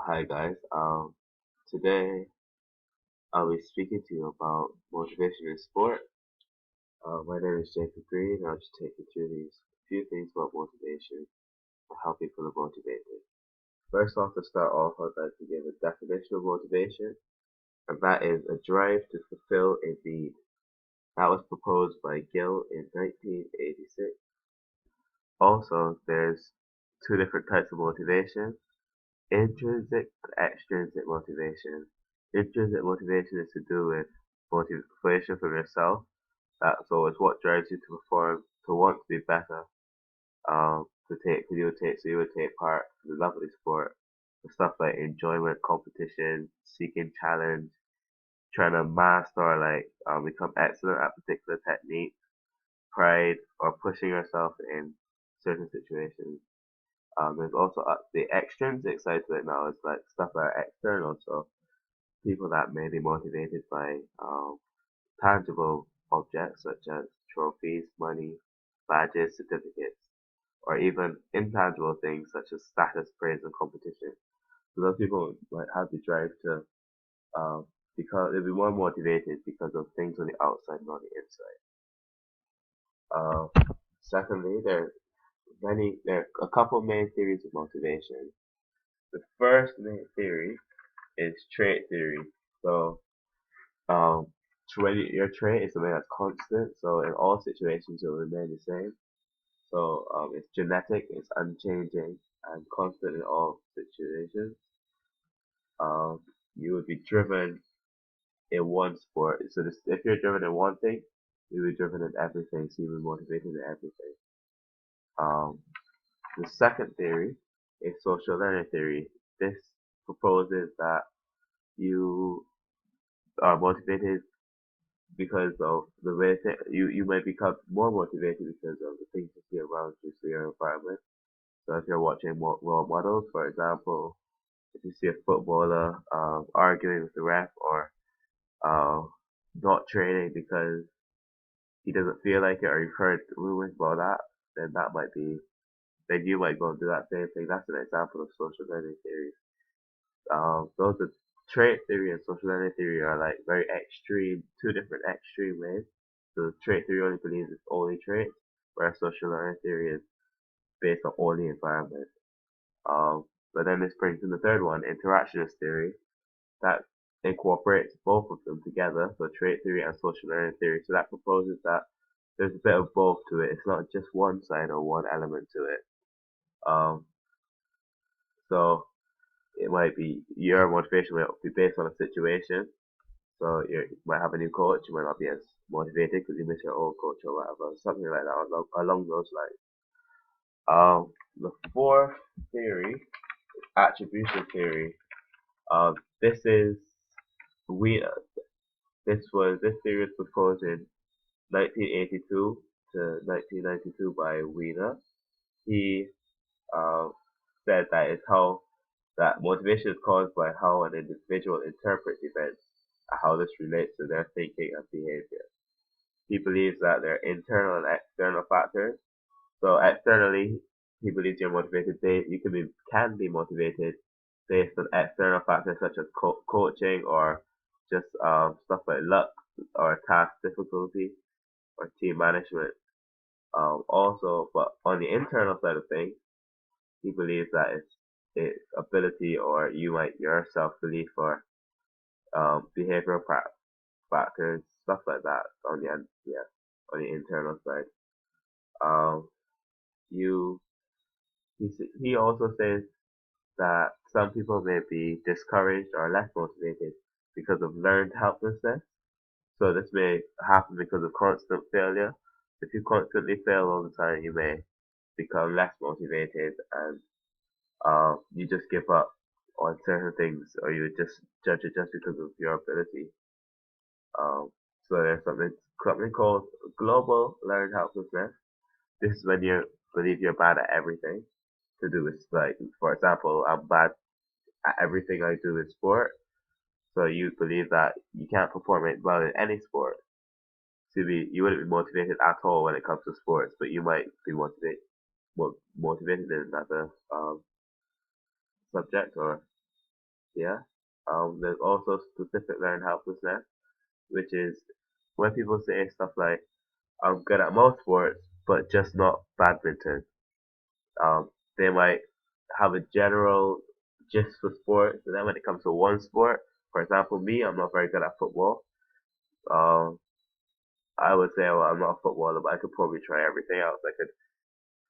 Hi guys. Today I'll be speaking to you about motivation in sport. My name is Jacob Green. I'll just take you through these few things about motivation and how people are motivated. First off, to start off, I'd like to give a definition of motivation, and that is a drive to fulfill a need. That was proposed by Gill in 1986. Also, there's two different types of motivation: intrinsic and extrinsic motivation. Intrinsic motivation is to do with motivation from yourself. So it's what drives you to perform, to want to be better, so you would take part in the love of the sport. The stuff like enjoyment, competition, seeking challenge, trying to master or become excellent at particular technique, pride, or pushing yourself in certain situations. There's also the extrinsic side to it now. It's like stuff that are external. So people that may be motivated by tangible objects such as trophies, money, badges, certificates, or even intangible things such as status, praise, and competition. So those people might have the drive to um, because they'll be more motivated because of things on the outside, not the inside. Secondly, there are a couple main theories of motivation. The first main theory is trait theory. So, um, your trait is something that's constant. So in all situations, it will remain the same. So it's genetic, it's unchanging, and constant in all situations. Um, you would be driven in one sport. So if you're driven in one thing, you'll be driven in everything. So you'll be motivated in everything. Um, the second theory is social learning theory. This proposes that you are motivated because of the way you might become more motivated because of the things you see around you, so your environment. So if you're watching role models, for example, if you see a footballer arguing with the ref or uh, not training because he doesn't feel like it, or you've heard rumors about that, then then you might go and do that same thing. That's an example of social learning theory. Those are trait theory and social learning theory are like very extreme, two different extreme ways. So trait theory only believes it's only traits, whereas social learning theory is based on only environment. But then this brings in the third one, interactionist theory, that incorporates both of them together, so trait theory and social learning theory. So that proposes that there's a bit of both to it. It's not just one side or one element to it. Um, so it might be your motivation might be based on a situation. So you might have a new coach, you might not be as motivated because you miss your old coach or whatever, something like that along those lines. The fourth theory, attribution theory. This is we. This theory was proposed in 1982 to 1992 by Wiener. He uh, said that it's how that motivation is caused by how an individual interprets events and how this relates to their thinking and behavior. He believes that there are internal and external factors. So externally, he believes you're motivated. Can be motivated based on external factors such as coaching or just stuff like luck or task difficulty or team management. But on the internal side of things, he believes that it's ability or you might your self belief or behavioral factors, stuff like that on the internal side. Um, you he also says that some people may be discouraged or less motivated because of learned helplessness. So this may happen because of constant failure. If you constantly fail all the time, you may become less motivated and you just give up on certain things or you just judge it just because of your ability. Um, so there's something called global learned helplessness. This is when you believe you're bad at everything to do with like, for example, I'm bad at everything I do in sport. So you believe that you can't perform it well in any sport. You wouldn't be motivated at all when it comes to sports, but you might be motivated in another subject or Yeah. There's also specific learned helplessness, which is when people say stuff like, I'm good at most sports, but just not badminton. They might have a general gist for sports, and then when it comes to one sport, for example, me, I'm not very good at football. Um, I would say, well, I'm not a footballer, but I could probably try everything else. I could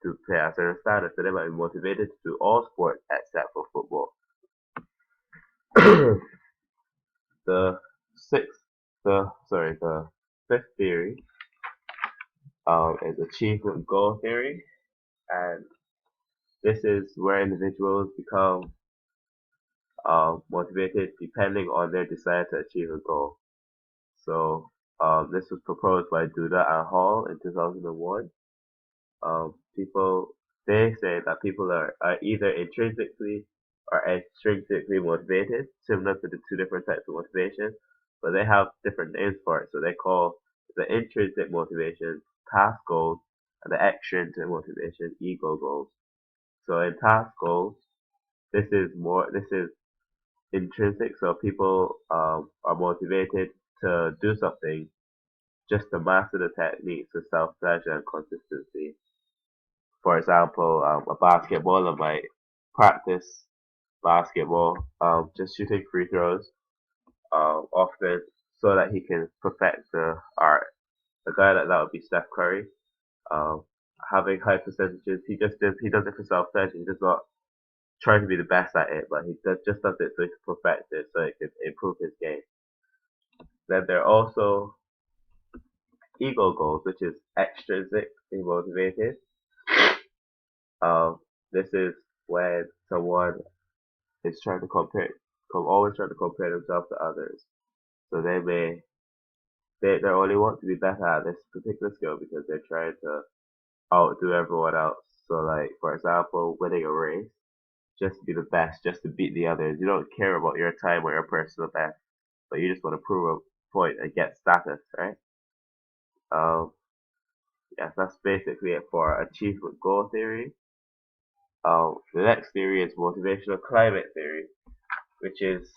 to play at a certain standard, so they might be motivated to do all sports except for football. the sixth, the fifth theory is achievement goal theory, and this is where individuals become motivated depending on their desire to achieve a goal. So this was proposed by Duda and Hall in 2001. People they say that people are either intrinsically or extrinsically motivated, similar to the two different types of motivation, but they have different names for it. So they call the intrinsic motivation task goals and the extrinsic motivation ego goals. So in task goals, this is intrinsic. So people are motivated to do something just to master the techniques of self pleasure and consistency. For example, a basketballer might practice basketball, just shooting free throws, often so that he can perfect the art. A guy like that would be Steph Curry. Um, Having high percentages, he does it for self pleasure. He does not try to be the best at it, but just does it so he can perfect it, so he can improve his game. Then there are also ego goals, which is extrinsically motivated. Um, this is when someone is trying to always trying to compare themselves to others. So they only want to be better at this particular skill because they're trying to outdo everyone else. So like, for example, winning a race, just to be the best, just to beat the others. You don't care about your time or your personal best, but you just want to prove a point and get status, right? Um, yes, that's basically it for achievement goal theory. The next theory is motivational climate theory, which is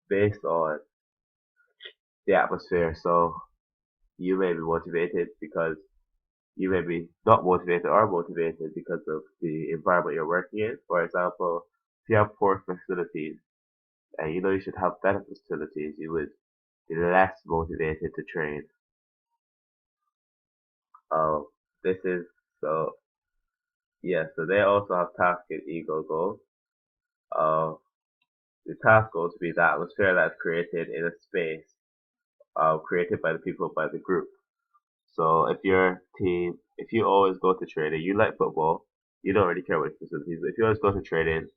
based on the atmosphere. So you may be motivated because you may be not motivated or motivated because of the environment you're working in. For example, if you have poor facilities and you know you should have better facilities, you would be less motivated to train. Um, this is so yeah. So they also have task and ego goals. Uh, the task goal to be the atmosphere that's created in a space created by the people by the group. So if you always go to training, you like football, you don't really care what facilities, but if you always go to training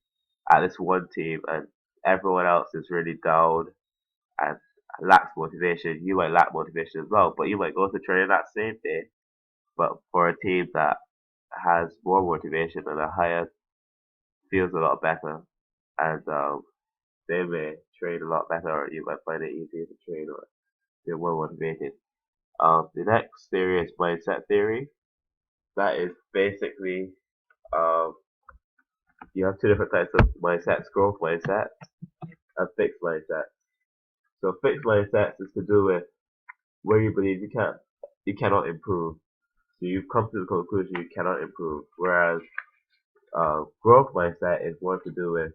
at this one team and everyone else is really down and lacks motivation, you might lack motivation as well. But you might go to training that same day, but for a team that has more motivation and a higher feels a lot better, and they may train a lot better, or you might find it easier to train, or you're more motivated. The next theory is mindset theory. That is basically um, you have two different types of mindsets: growth mindset and fixed mindset. So fixed mindsets is to do with where you believe you cannot improve. So you've come to the conclusion you cannot improve. Whereas growth mindset is more to do with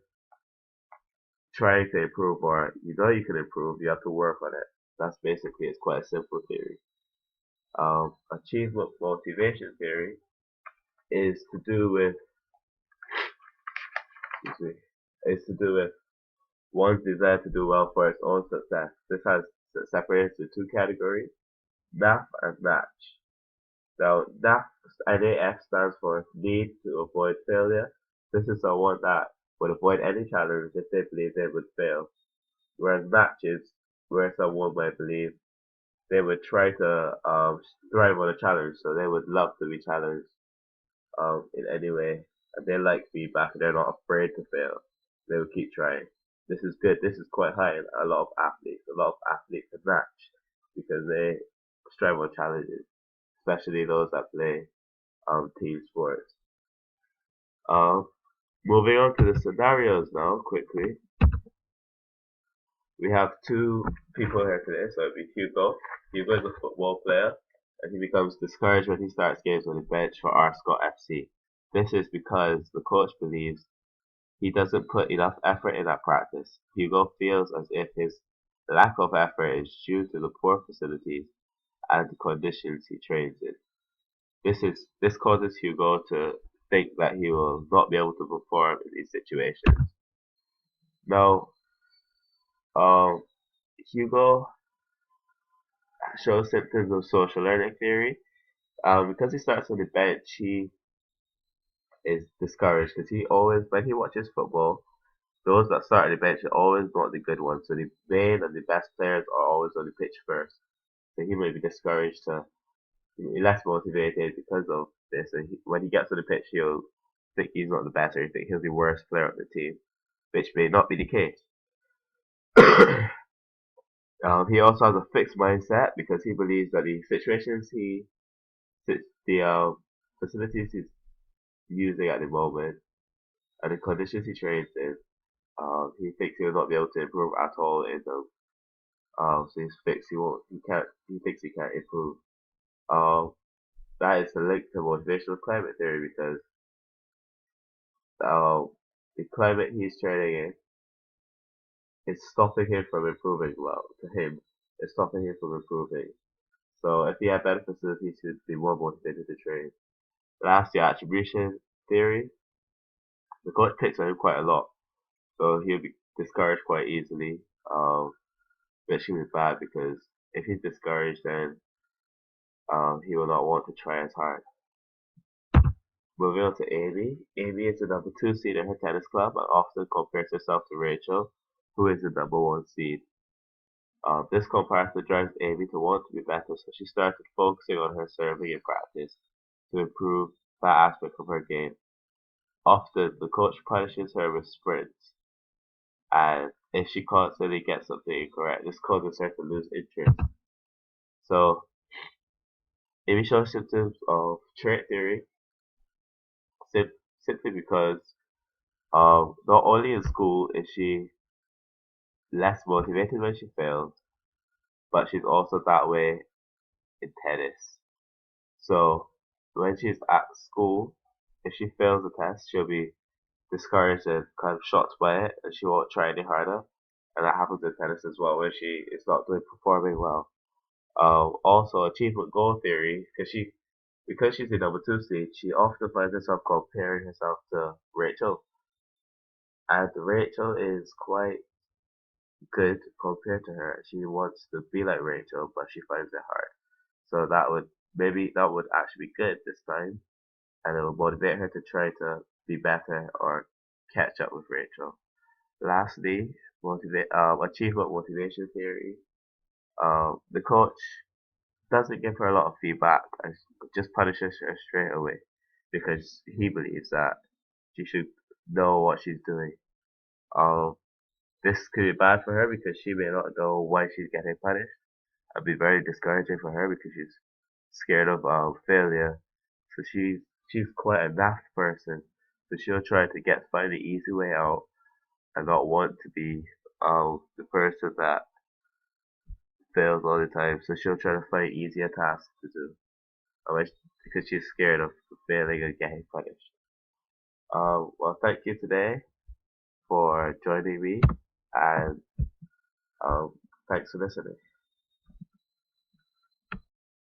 trying to improve, or you know you can improve. You have to work on it. That's basically it's quite a simple theory. Achievement motivation theory is to do with excuse me, is to do with one's desire to do well for its own success. This has separated into two categories, NAF and NACH. So NAF stands for need to avoid failure. This is someone that would avoid any challenge if they believe they would fail. Whereas NACH is where someone might believe they would try to thrive on a challenge, so they would love to be challenged in any way. And they like feedback and they're not afraid to fail. They will keep trying. This is good. This is quite high in a lot of athletes. A lot of athletes are match because they strive on challenges, especially those that play team sports. Um, Moving on to the scenarios now, quickly. We have two people here today, so it'll be Hugo. Hugo is a football player, and he becomes discouraged when he starts games on the bench for Arscott FC. This is because the coach believes he doesn't put enough effort in that practice. Hugo feels as if his lack of effort is due to the poor facilities and the conditions he trains in. This causes Hugo to think that he will not be able to perform in these situations. Now, um, Hugo shows symptoms of social learning theory. Because he starts on the bench, he is discouraged because he always, when he watches football, those that start on the bench are always not the good ones. So the main and the best players are always on the pitch first. So he may be discouraged to be less motivated because of this. And when he gets on the pitch, he'll think he's not the best, or he think he's the worst player on the team, which may not be the case. He also has a fixed mindset because he believes that the situations the facilities he's using at the moment and the conditions he trains in, he thinks he will not be able to improve at all in them. So he's fixed. He thinks he can't improve. Um, that is the link to motivational climate theory because um, the climate he's training in is stopping him from improving. Well, to him, it's stopping him from improving. So if he had better facilities, he'd be more motivated to train. Last, the attribution theory. The coach picks on him quite a lot, so he'll be discouraged quite easily. Which is bad because if he's discouraged, then he will not want to try as hard. Moving on to Amy. Amy is the number 2 seed in her tennis club and often compares herself to Rachel, who is the number 1 seed. This comparison drives Amy to want to be better, so she started focusing on her serving in practice to improve that aspect of her game. Often, the coach punishes her with sprints, and if she constantly gets something incorrect, this causes her to lose interest. So, Amy shows symptoms of trait theory simply because not only in school is she less motivated when she fails, but she's also that way in tennis. So when she's at school, if she fails the test, she'll be discouraged and kind of shocked by it, and she won't try any harder. And that happens in tennis as well, where she is not doing performing well. Also, achievement goal theory, because she's the number 2 seed, she often finds herself comparing herself to Rachel, and Rachel is quite good compared to her. She wants to be like Rachel, but she finds it hard. So that would actually be good this time, and it will motivate her to try to be better or catch up with Rachel. Lastly, achievement motivation theory. The coach doesn't give her a lot of feedback and just punishes her straight away because he believes that she should know what she's doing. Um, this could be bad for her because she may not know why she's getting punished. It'd be very discouraging for her because she's scared of failure. So she's quite a daft person. So she'll try to find the easy way out and not want to be the person that fails all the time. So she'll try to find easier tasks to do. Because she's scared of failing and getting punished. Well, thank you today for joining me, and thanks for listening.